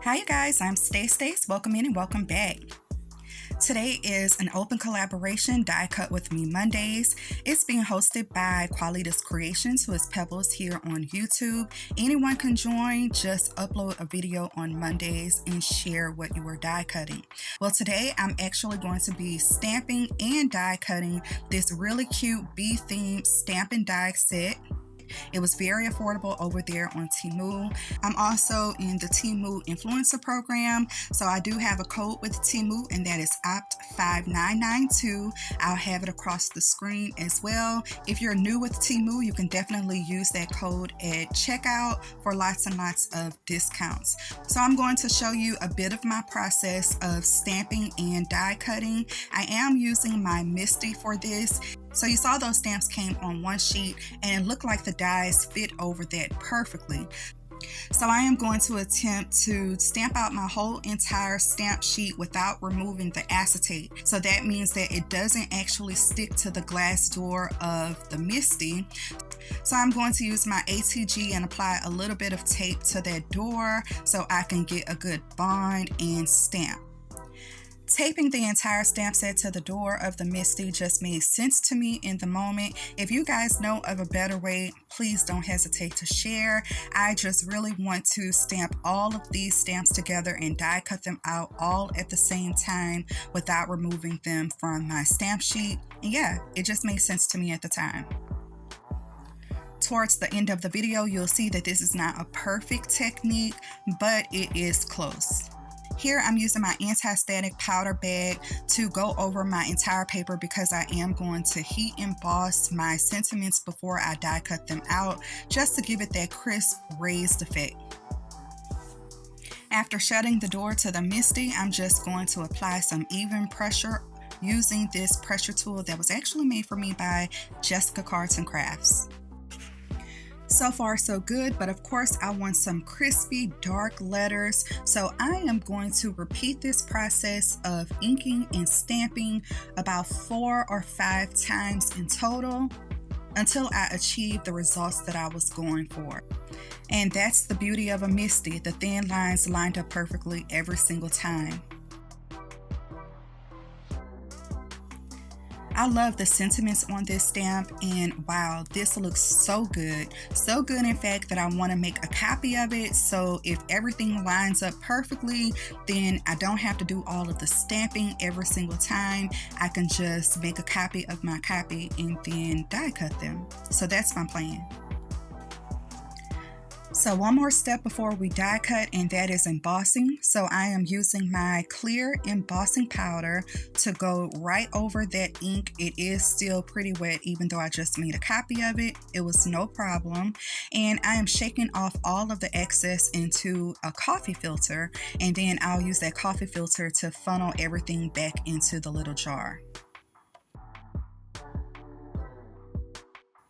Hi you guys, I'm Stace. Welcome in and welcome back. Today is an open collaboration Die Cut with Me Mondays. It's being hosted by Qualitas Creations, who is Pebbles here on YouTube. Anyone can join, just upload a video on Mondays and share what you were die cutting. Well, today I'm actually going to be stamping and die cutting this really cute bee-themed stamp and die set. It was very affordable over there on Temu. I'm also in the Temu influencer program, so I do have a code with Temu, and that is OPT5992. I'll have it across the screen as well. If you're new with Temu, you can definitely use that code at checkout for lots and lots of discounts. So I'm going to show you a bit of my process of stamping and die cutting. I am using my Misti for this. So you saw those stamps came on one sheet and it looked like the dies fit over that perfectly. So I am going to attempt to stamp out my whole entire stamp sheet without removing the acetate. So that means that it doesn't actually stick to the glass door of the Misti. So I'm going to use my ATG and apply a little bit of tape to that door so I can get a good bond and stamp. Taping the entire stamp set to the door of the Misti just made sense to me in the moment. If you guys know of a better way, please don't hesitate to share. I just really want to stamp all of these stamps together and die cut them out all at the same time without removing them from my stamp sheet. And yeah, it just made sense to me at the time. Towards the end of the video, you'll see that this is not a perfect technique, but it is close. Here I'm using my anti-static powder bag to go over my entire paper because I am going to heat emboss my sentiments before I die cut them out, just to give it that crisp raised effect. After shutting the door to the Misti, I'm just going to apply some even pressure using this pressure tool that was actually made for me by Jessica Cards and Crafts. So far so good, but of course I want some crispy dark letters, so I am going to repeat this process of inking and stamping about 4 or 5 times in total until I achieve the results that I was going for. And that's the beauty of a Misti, the thin lines lined up perfectly every single time. I love the sentiments on this stamp, and wow, this looks so good in fact that I want to make a copy of it, so if everything lines up perfectly, then I don't have to do all of the stamping every single time. I can just make a copy of my copy and then die cut them. So that's my plan. So one more step before we die cut, and that is embossing. So I am using my clear embossing powder to go right over that ink. It is still pretty wet even though I just made a copy of it. It was no problem. And I am shaking off all of the excess into a coffee filter, and then I'll use that coffee filter to funnel everything back into the little jar.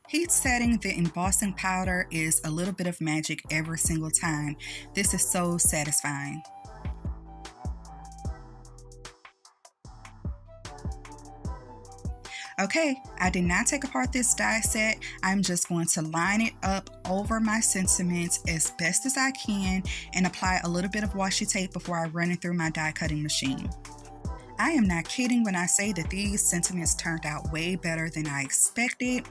Heat setting the embossing powder is a little bit of magic every single time. This is so satisfying. Okay, I did not take apart this die set. I'm just going to line it up over my sentiments as best as I can and apply a little bit of washi tape before I run it through my die cutting machine. I am not kidding when I say that these sentiments turned out way better than I expected.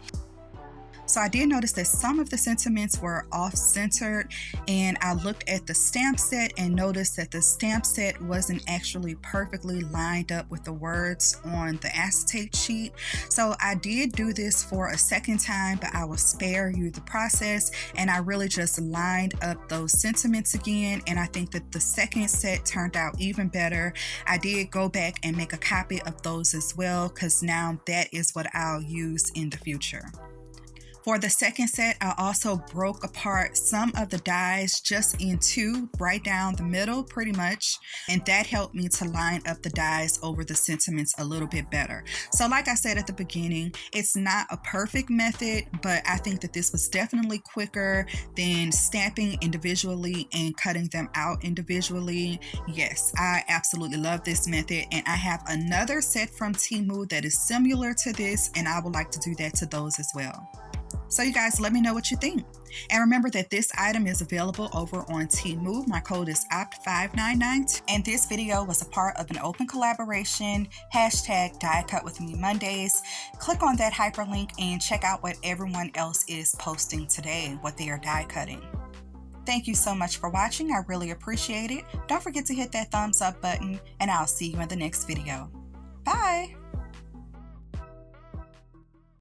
So I did notice that some of the sentiments were off-centered, and I looked at the stamp set and noticed that the stamp set wasn't actually perfectly lined up with the words on the acetate sheet. So I did do this for a second time, but I will spare you the process, and I really just lined up those sentiments again, and I think that the second set turned out even better. I did go back and make a copy of those as well, because now that is what I'll use in the future. For the second set, I also broke apart some of the dies just in 2, right down the middle pretty much, and that helped me to line up the dies over the sentiments a little bit better. So like I said at the beginning, it's not a perfect method, but I think that this was definitely quicker than stamping individually and cutting them out individually. Yes, I absolutely love this method, and I have another set from Temu that is similar to this, and I would like to do that to those as well. So you guys, let me know what you think. And remember that this item is available over on Temu. My code is OPT5992. And this video was a part of an open collaboration, hashtag Die Cut With Me Mondays. Click on that hyperlink and check out what everyone else is posting today, what they are die cutting. Thank you so much for watching. I really appreciate it. Don't forget to hit that thumbs up button, and I'll see you in the next video. Bye!